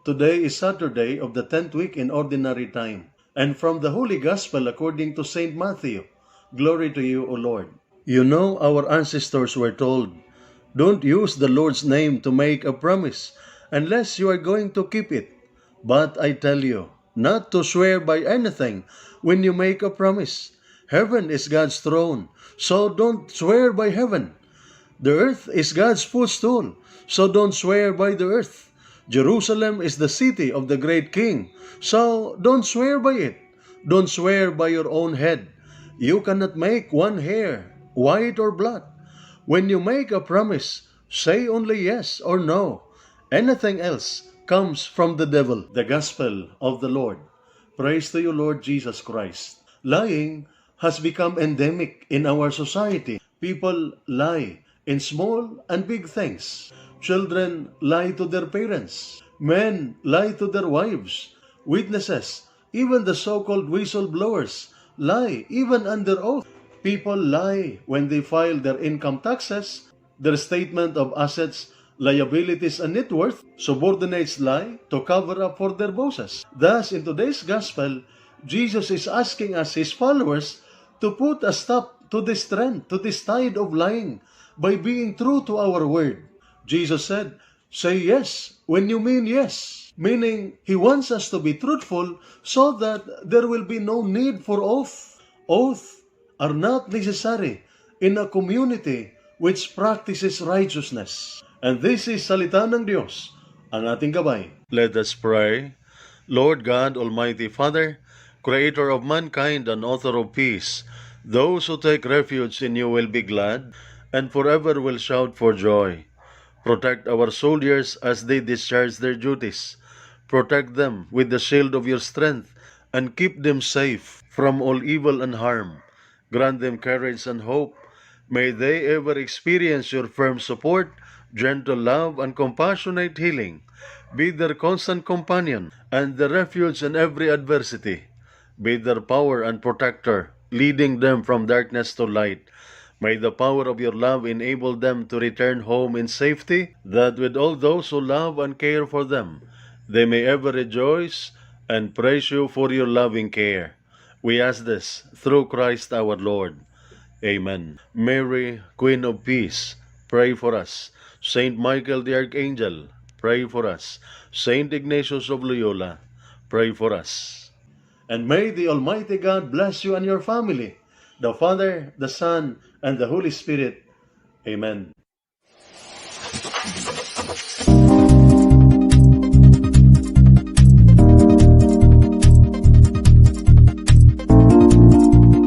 Today is Saturday of the 10th week in Ordinary Time. And from the Holy Gospel according to St. Matthew. Glory to you, O Lord. You know, our ancestors were told, don't use the Lord's name to make a promise unless you are going to keep it. But I tell you, not to swear by anything when you make a promise. Heaven is God's throne, so don't swear by heaven. The earth is God's footstool, so don't swear by the earth. Jerusalem is the city of the great king, so don't swear by it. Don't swear by your own head. You cannot make one hair white or black. When you make a promise, say only yes or no. Anything else comes from the devil. The Gospel of the Lord. Praise to you, Lord Jesus Christ. Lying has become endemic in our society. People lie in small and big things. Children lie to their parents. Men lie to their wives. Witnesses, even the so-called whistleblowers, lie even under oath. People lie when they file their income taxes, their statement of assets, liabilities, and net worth. Subordinates lie to cover up for their bosses. Thus, in today's gospel, Jesus is asking us, his followers, to put a stop to this trend, to this tide of lying, by being true to our word. Jesus said, say yes when you mean yes. Meaning, he wants us to be truthful so that there will be no need for oath. Oath are not necessary in a community which practices righteousness. And this is Salita ng Diyos, ang ating gabay. Let us pray. Lord God, Almighty Father, Creator of mankind and author of peace, those who take refuge in you will be glad and forever will shout for joy. Protect our soldiers as they discharge their duties. Protect them with the shield of your strength and keep them safe from all evil and harm. Grant them courage and hope. May they ever experience your firm support, gentle love, and compassionate healing. Be their constant companion and the refuge in every adversity. Be their power and protector, leading them from darkness to light. May the power of your love enable them to return home in safety, that with all those who love and care for them, they may ever rejoice and praise you for your loving care. We ask this through Christ our Lord. Amen. Mary, Queen of Peace, pray for us. Saint Michael the Archangel, pray for us. Saint Ignatius of Loyola, pray for us. And may the Almighty God bless you and your family, the Father, the Son, and the Holy Spirit. Amen.